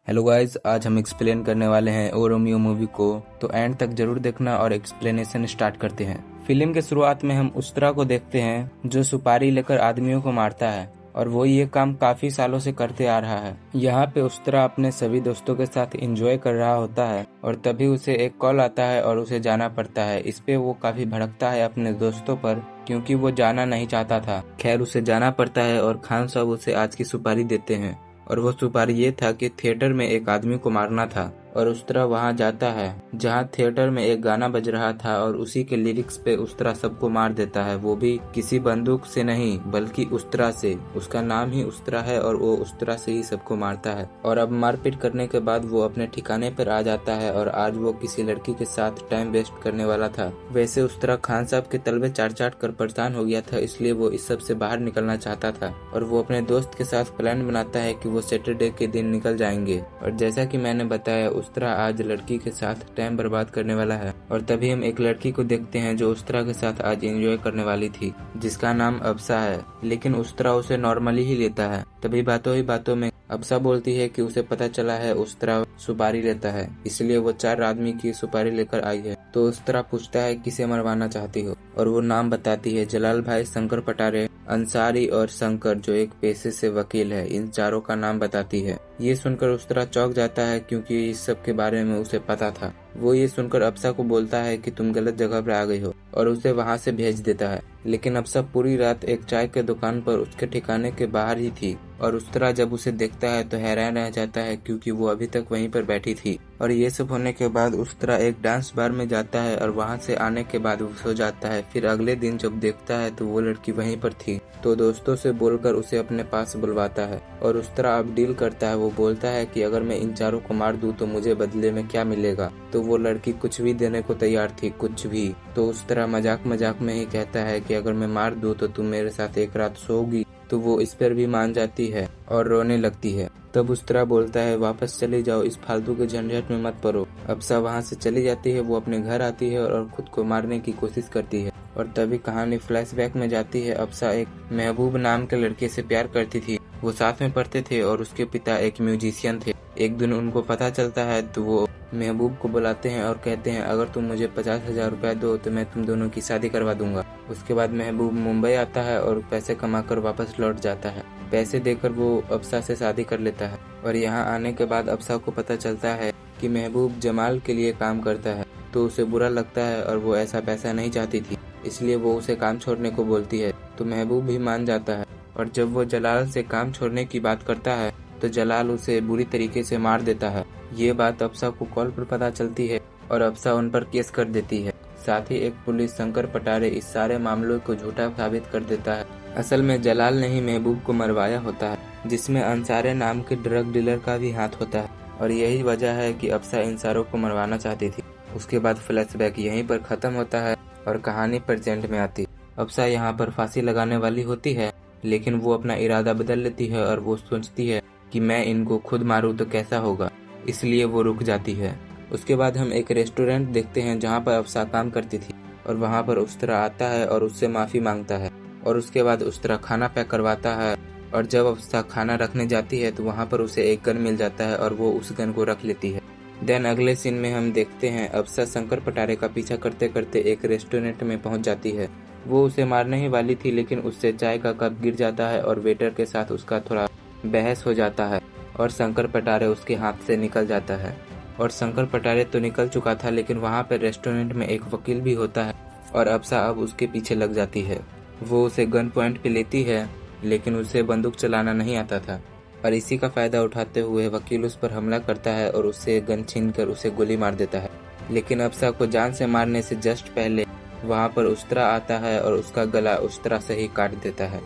Hello guys, आज हम explain करने वाले हैं ओ रोमियो मूवी को, तो एंड तक जरूर देखना और एक्सप्लेनेशन स्टार्ट करते हैं। फिल्म के शुरुआत में हम उस्तरा को देखते हैं जो सुपारी लेकर आदमियों को मारता है और वो ये काम काफी सालों से करते आ रहा है। यहाँ पे उस्तरा अपने सभी दोस्तों के साथ एंजॉय कर रहा होता है और तभी उसे एक कॉल आता है और उसे जाना पड़ता है। इस पे वो काफी भड़कता है अपने दोस्तों पर क्योंकि वो जाना नहीं चाहता था। खैर उसे जाना पड़ता है और खान साहब उसे आज की सुपारी देते हैं और वो सुपारी ये था कि थिएटर में एक आदमी को मारना था और उस्तरा वहां जाता है जहां थिएटर में एक गाना बज रहा था और उसी के लिरिक्स पे उस्तरा सबको मार देता है, वो भी किसी बंदूक से नहीं बल्कि उस्तरा से। उसका नाम ही उस्तरा है और वो उस्तरा से ही सबको मारता है। और अब मारपीट करने के बाद वो अपने ठिकाने पर आ जाता है और आज वो किसी लड़की के साथ टाइम वेस्ट करने वाला था। वैसे उस्तरा खान साहब के तलबे चाट चाट कर परेशान हो गया था, इसलिए वो इस सब से बाहर निकलना चाहता था और वो अपने दोस्त के साथ प्लान बनाता है कि वो सैटरडे के दिन निकल जाएंगे। और जैसा कि मैंने बताया, उस्तरा आज लड़की के साथ टाइम बर्बाद करने वाला है और तभी हम एक लड़की को देखते हैं जो उस्तरा के साथ आज एंजॉय करने वाली थी, जिसका नाम अब्सा है। लेकिन उस्तरा उसे नॉर्मली ही लेता है। तभी बातों ही बातों में अब्सा बोलती है कि उसे पता चला है उस्तरा सुपारी लेता है, इसलिए वो 4 आदमी की सुपारी लेकर आई है। तो उस्तरा पूछता है किसे मरवाना चाहती हो और वो नाम बताती है जलाल भाई, शंकर पटारे, अंसारी और शंकर जो एक पेशे से वकील है। इन चारों का नाम बताती है। ये सुनकर उस्तरा चौंक जाता है क्योंकि इस सब के बारे में उसे पता था। वो ये सुनकर अब्सा को बोलता है कि तुम गलत जगह पर आ गई हो और उसे वहाँ से भेज देता है। लेकिन अब्सा पूरी रात एक चाय के दुकान पर उसके ठिकाने के बाहर ही थी और उस्तरा जब उसे देखता है तो हैरान रह जाता है क्योंकि वो अभी तक वहीं पर बैठी थी। और ये सब होने के बाद उस्तरा एक डांस बार में जाता है और वहाँ से आने के बाद वो सो जाता है। फिर अगले दिन जब देखता है तो वो लड़की वहीं पर थी, तो दोस्तों से बोलकर उसे अपने पास बुलवाता है और उस्तरा अब डील करता है। वो बोलता है कि अगर मैं इन चारों को मार दूं तो मुझे बदले में क्या मिलेगा। तो वो लड़की कुछ भी देने को तैयार थी, कुछ भी। तो उस्तरा मजाक मजाक में ही कहता है कि अगर मैं मार दूं तो तुम मेरे साथ एक रात सोओगी। तो वो इस पर भी मान जाती है और रोने लगती है। तब उस्तरा बोलता है वापस चले जाओ, इस फालतू के झंझट में मत पड़ो। अब्सा वहाँ से चली जाती है। वो अपने घर आती है और खुद को मारने की कोशिश करती है और तभी कहानी फ्लैशबैक में जाती है। अब्सा एक महबूब नाम के लड़के से प्यार करती थी। वो साथ में पढ़ते थे और उसके पिता एक म्यूजिशियन थे। एक दिन उनको पता चलता है तो वो महबूब को बुलाते हैं और कहते हैं अगर तुम मुझे 50,000 रुपया दो तो मैं तुम दोनों की शादी करवा दूंगा। उसके बाद महबूब मुंबई आता है और पैसे कमाकर वापस लौट जाता है। पैसे देकर वो अब्सा से शादी कर लेता है और यहाँ आने के बाद अब्सा को पता चलता है कि महबूब जमाल के लिए काम करता है। तो उसे बुरा लगता है और वो ऐसा पैसा नहीं चाहती थी, इसलिए वो उसे काम छोड़ने को बोलती है। तो महबूब भी मान जाता है और जब वो जलाल से काम छोड़ने की बात करता है तो जलाल उसे बुरी तरीके से मार देता है। ये बात अब्सा को कॉल पर पता चलती है और अब्सा उन पर केस कर देती है। साथ ही एक पुलिस शंकर पटारे इस सारे मामलों को झूठा साबित कर देता है। असल में जलाल ने ही महबूब को मरवाया होता है, जिसमें अंसारे नाम के ड्रग डीलर का भी हाथ होता है और यही वजह है कि अब्सा इन सारों को मरवाना चाहती थी। उसके बाद फ्लैशबैक यहीं पर खत्म होता है और कहानी प्रेजेंट में आती। अब्सा यहाँ पर फांसी लगाने वाली होती है, लेकिन वो अपना इरादा बदल लेती है और वो सोचती है कि मैं इनको खुद मारूं तो कैसा होगा, इसलिए वो रुक जाती है। उसके बाद हम एक रेस्टोरेंट देखते हैं जहाँ पर अब्सा काम करती थी और वहाँ पर उस्तरा आता है और उससे माफी मांगता है और उसके बाद उस्तरा खाना पैक करवाता है। और जब अब्सा खाना रखने जाती है तो वहाँ पर उसे एक गन मिल जाता है और वो उस गन को रख लेती है। देन अगले सीन में हम देखते हैं अब्सा शंकर पटारे का पीछा करते करते एक रेस्टोरेंट में पहुंच जाती है। वो उसे मारने ही वाली थी, लेकिन उससे चाय का कप गिर जाता है और वेटर के साथ उसका थोड़ा बहस हो जाता है और शंकर पटारे उसके हाथ से निकल जाता है। और शंकर पटारे तो निकल चुका था, लेकिन वहाँ पर रेस्टोरेंट में एक वकील भी होता है और अब्सा अब उसके पीछे लग जाती है। वो उसे गन पॉइंट पे लेती है, लेकिन उसे बंदूक चलाना नहीं आता था और इसी का फायदा उठाते हुए वकील उस पर हमला करता है और उससे गन छीनकर उसे गोली मार देता है। लेकिन अब्सा को जान से मारने से जस्ट पहले वहाँ पर उस्तरा आता है और उसका गला उस्तरा से ही काट देता है।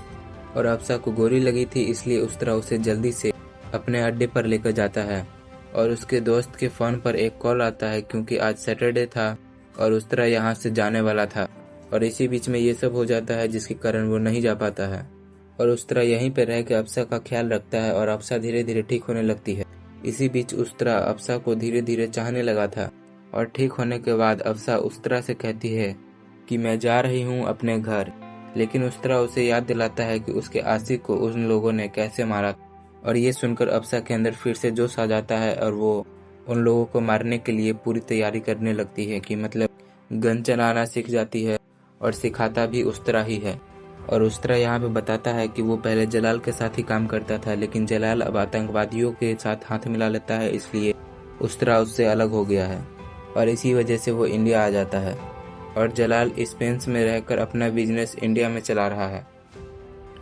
और अब्सा को गोली लगी थी, इसलिए उस्तरा उसे जल्दी से अपने अड्डे पर लेकर जाता है और उसके दोस्त के फोन पर एक कॉल आता है क्योंकि आज सैटरडे था और उस्तरा यहाँ से जाने वाला था। और इसी बीच में ये सब हो जाता है जिसके कारण वो नहीं जा पाता है और उस्तरा यहीं पर रह के अब्सा का ख्याल रखता है और अब्सा धीरे धीरे ठीक होने लगती है। इसी बीच उस्तरा अब्सा को धीरे धीरे चाहने लगा था और ठीक होने के बाद अब्सा उस्तरा से कहती है कि मैं जा रही हूँ अपने घर। लेकिन उस्तरा उसे याद दिलाता है कि उसके आशिक को उन लोगों ने कैसे मारा और ये सुनकर अप्सा के अंदर फिर से जोश आ जाता है और वो उन लोगों को मारने के लिए पूरी तैयारी करने लगती है कि मतलब गन चलाना सीख जाती है और सिखाता भी उस्तरा ही है। और उस्तरा यहाँ पे बताता है कि वो पहले जलाल के साथ ही काम करता था, लेकिन जलाल अब आतंकवादियों के साथ हाथ मिला लेता है, इसलिए उस्तरा उससे अलग हो गया है और इसी वजह से वो इंडिया आ जाता है और जलाल स्पेन में रहकर अपना बिजनेस इंडिया में चला रहा है।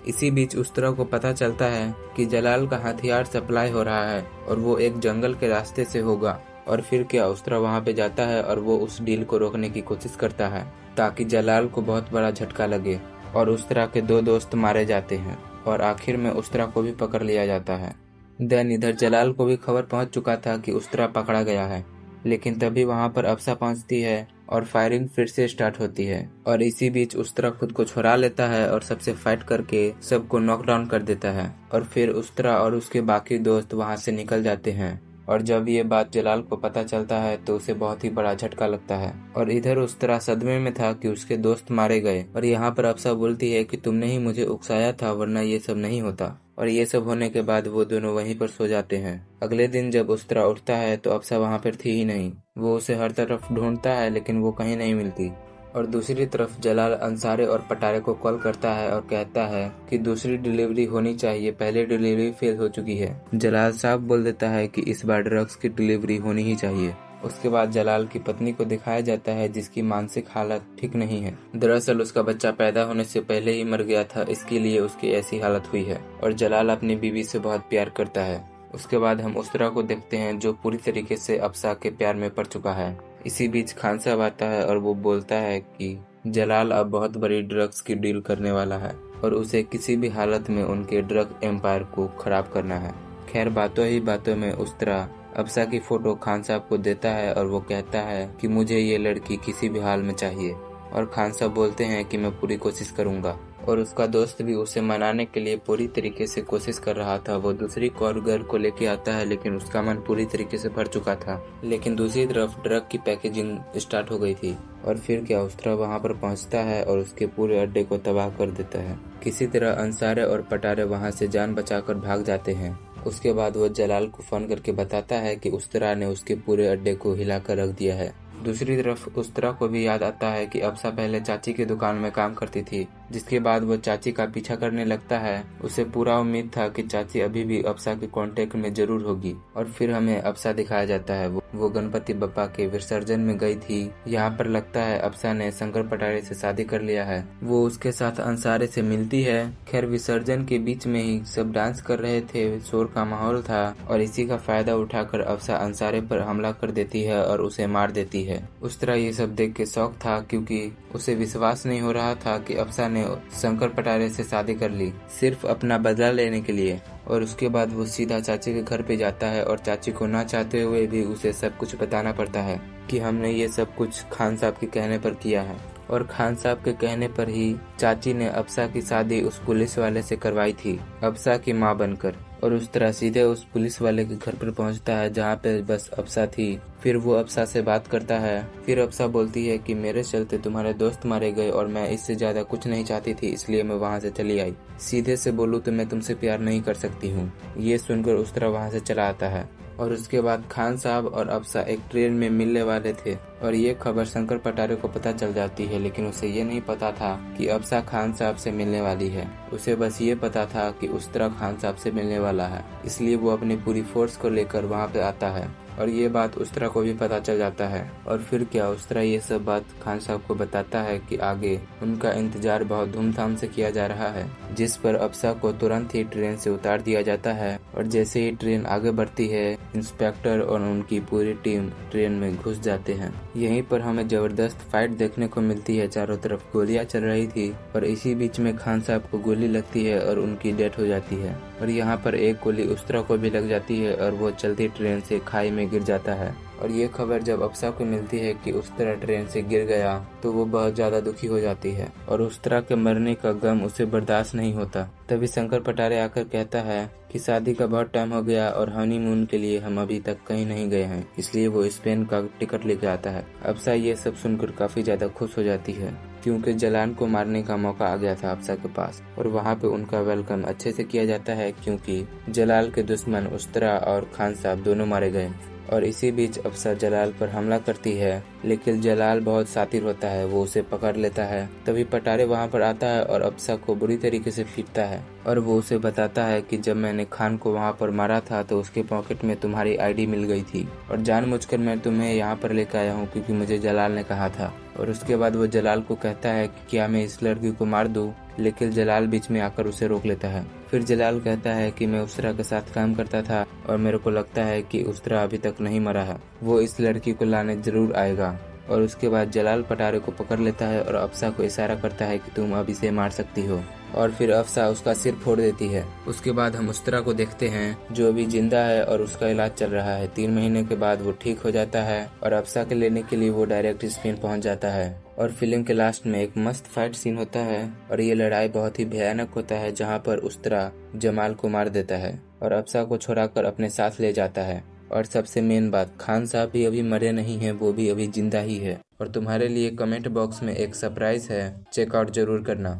इसी बीच उस्तरा को पता चलता है कि जलाल का हथियार सप्लाई हो रहा है और वो एक जंगल के रास्ते से होगा। और फिर क्या, उस्तरा वहाँ पे जाता है और वो उस डील को रोकने की कोशिश करता है ताकि जलाल को बहुत बड़ा झटका लगे और उस्तरा के 2 दोस्त मारे जाते हैं और आखिर में उस्तरा को भी पकड़ लिया जाता है। देन इधर जलाल को भी खबर पहुंच चुका था कि उस्तरा पकड़ा गया है, लेकिन तभी वहां पर अप्सा पहुंचती है और फायरिंग फिर से स्टार्ट होती है और इसी बीच उस्तरा खुद को छुड़ा लेता है और सबसे फाइट करके सबको नॉकडाउन कर देता है और फिर उस्तरा और उसके बाकी दोस्त वहां से निकल जाते हैं। और जब ये बात जलाल को पता चलता है तो उसे बहुत ही बड़ा झटका लगता है और इधर उस्तरा सदमे में था कि उसके दोस्त मारे गए और यहाँ पर अप्सा बोलती है कि तुमने ही मुझे उकसाया था, वरना ये सब नहीं होता। और ये सब होने के बाद वो दोनों वहीं पर सो जाते हैं। अगले दिन जब उस्तरा उठता है तो अप्सा वहाँ पर थी ही नहीं। वो उसे हर तरफ ढूंढता है लेकिन वो कहीं नहीं मिलती। और दूसरी तरफ जलाल अंसारे और पटारे को कॉल करता है और कहता है कि दूसरी डिलीवरी होनी चाहिए, पहले डिलीवरी फेल हो चुकी है। जलाल साफ बोल देता है कि इस बार ड्रग्स की डिलीवरी होनी ही चाहिए। उसके बाद जलाल की पत्नी को दिखाया जाता है जिसकी मानसिक हालत ठीक नहीं है। दरअसल उसका बच्चा पैदा होने से पहले ही मर गया था, इसके लिए उसकी ऐसी हालत हुई है और जलाल अपनी बीवी से बहुत प्यार करता है। उसके बाद हम उस्तरा को देखते हैं जो पूरी तरीके से अप्सा के प्यार में पड़ चुका है। इसी बीच खान साहब आता है और वो बोलता है कि जलाल अब बहुत बड़ी ड्रग्स की डील करने वाला है और उसे किसी भी हालत में उनके ड्रग एम्पायर को खराब करना है। खैर बातों ही बातों में उस्तरा अप्सा की फोटो खान साहब को देता है और वो कहता है कि मुझे ये लड़की किसी भी हाल में चाहिए और खान साहब बोलते हैं कि मैं पूरी कोशिश करूंगा। और उसका दोस्त भी उसे मनाने के लिए पूरी तरीके से कोशिश कर रहा था। वो दूसरी कॉल गर्ल को लेके आता है लेकिन उसका मन पूरी तरीके से भर चुका था। लेकिन दूसरी तरफ ड्रग की पैकेजिंग स्टार्ट हो गई थी और फिर क्या, उस्तरा वहां पर पहुंचता है और उसके पूरे अड्डे को तबाह कर देता है। किसी तरह अंसारे और पटारे वहां से जान बचाकर भाग जाते हैं। उसके बाद वो जलाल को फोन करके बताता है कि उस्तरा ने उसके पूरे अड्डे को हिलाकर रख दिया है। दूसरी तरफ उस्तरा को भी याद आता है कि अप्सा पहले चाची की दुकान में काम करती थी, जिसके बाद वो चाची का पीछा करने लगता है। उसे पूरा उम्मीद था कि चाची अभी भी अप्सा के कांटेक्ट में जरूर होगी। और फिर हमें अप्सा दिखाया जाता है, वो गणपति बप्पा के विसर्जन में गई थी। यहाँ पर लगता है अप्सा ने शंकर पटारे से शादी कर लिया है। वो उसके साथ अंसारे से मिलती है। खैर विसर्जन के बीच में ही सब डांस कर रहे थे, शोर का माहौल था और इसी का फायदा उठाकर अप्सा अंसारे पर हमला कर देती है और उसे मार देती है। उस तरह ये सब देख के शौक था क्योंकि उसे विश्वास नहीं हो रहा था कि अप्सा ने शंकर पटारे से शादी कर ली सिर्फ अपना बदला लेने के लिए। और उसके बाद वो सीधा चाची के घर पे जाता है और चाची को ना चाहते हुए भी उसे सब कुछ बताना पड़ता है कि हमने ये सब कुछ खान साहब के कहने पर किया है। और खान साहब के कहने पर ही चाची ने अप्सा की शादी उस पुलिस वाले से करवाई थी, अप्सा की माँ बनकर। और उस तरह सीधे उस पुलिस वाले के घर पर पहुंचता है जहाँ पे बस अप्सा थी। फिर वो अप्सा से बात करता है। फिर अप्सा बोलती है कि मेरे चलते तुम्हारे दोस्त मारे गए और मैं इससे ज्यादा कुछ नहीं चाहती थी, इसलिए मैं वहाँ से चली आई। सीधे से बोलूँ तो मैं तुमसे प्यार नहीं कर सकती हूँ। ये सुनकर उस तरह वहाँ से चला आता है। और उसके बाद खान साहब और अप्सा एक ट्रेन में मिलने वाले थे और ये खबर शंकर पटारे को पता चल जाती है, लेकिन उसे ये नहीं पता था कि अप्सा खान साहब से मिलने वाली है। उसे बस ये पता था कि उस तरह खान साहब से मिलने वाला है, इसलिए वो अपनी पूरी फोर्स को लेकर वहाँ पे आता है और ये बात उस तरह को भी पता चल जाता है। और फिर क्या, उस तरह ये सब बात खान साहब को बताता है कि आगे उनका इंतजार बहुत धूमधाम से किया जा रहा है, जिस पर अप्सा को तुरंत ही ट्रेन से उतार दिया जाता है। और जैसे ही ट्रेन आगे बढ़ती है, इंस्पेक्टर और उनकी पूरी टीम ट्रेन में घुस जाते हैं। यहीं पर हमें जबरदस्त फाइट देखने को मिलती है। चारों तरफ गोलियां चल रही थी और इसी बीच में खान साहब को गोली लगती है और उनकी डेथ हो जाती है। और यहाँ पर एक गोली उस तरह को भी लग जाती है और वो चलती ट्रेन से खाई में गिर जाता है। और ये खबर जब अप्सरा को मिलती है कि उस्तरा ट्रेन से गिर गया तो वो बहुत ज्यादा दुखी हो जाती है और उस्तरा के मरने का गम उसे बर्दाश्त नहीं होता। तभी शंकर पटारे आकर कहता है कि शादी का बहुत टाइम हो गया और हनीमून के लिए हम अभी तक कहीं नहीं गए हैं, इसलिए वो स्पेन का टिकट लेके आता है। अप्सरा ये सब सुनकर काफी ज्यादा खुश हो जाती है क्योंकि जलाल को मारने का मौका आ गया था अप्सरा के पास और वहाँ पे उनका वेलकम अच्छे से किया जाता है क्योंकि जलाल के दुश्मन उस्तरा और खान साहब दोनों मारे गए। और इसी बीच अप्सरा जलाल पर हमला करती है, लेकिन जलाल बहुत शातिर होता है, वो उसे पकड़ लेता है। तभी पटारे वहाँ पर आता है और अप्सरा को बुरी तरीके से पीटता है और वो उसे बताता है कि जब मैंने खान को वहाँ पर मारा था तो उसके पॉकेट में तुम्हारी आईडी मिल गई थी और जानबूझकर मैं तुम्हें यहाँ पर लेकर आया हूँ क्योंकि मुझे जलाल ने कहा था। और उसके बाद वो जलाल को कहता है कि क्या मैं इस लड़की को मार दूं, लेकिन जलाल बीच में आकर उसे रोक लेता है। फिर जलाल कहता है कि मैं उस्तरा के साथ काम करता था और मेरे को लगता है कि उस्तरा अभी तक नहीं मरा है, वो इस लड़की को लाने जरूर आएगा। और उसके बाद जलाल पटारे को पकड़ लेता है और अप्सरा को इशारा करता है कि तुम अब इसे मार सकती हो और फिर अप्सरा उसका सिर फोड़ देती है। उसके बाद हम उस्तरा को देखते हैं जो अभी जिंदा है और उसका इलाज चल रहा है। 3 महीने के बाद वो ठीक हो जाता है और अप्सरा के लेने के लिए वो डायरेक्ट स्पेन पहुंच जाता है। और फिल्म के लास्ट में एक मस्त फाइट सीन होता है और ये लड़ाई बहुत ही भयानक होता है जहाँ पर उस्तरा जमाल को मार देता है और अप्सरा को छुड़ाकर अपने साथ ले जाता है। और सबसे मेन बात, खान साहब भी अभी मरे नहीं हैं, वो भी अभी जिंदा ही है। और तुम्हारे लिए कमेंट बॉक्स में एक सरप्राइज है, चेकआउट जरूर करना।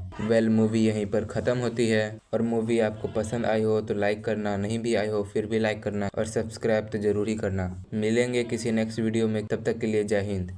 मूवी यहीं पर खत्म होती है और मूवी आपको पसंद आई हो तो लाइक करना, नहीं भी आई हो फिर भी लाइक करना और सब्सक्राइब तो जरूर ही करना। मिलेंगे किसी नेक्स्ट वीडियो में, तब तक के लिए जय हिंद।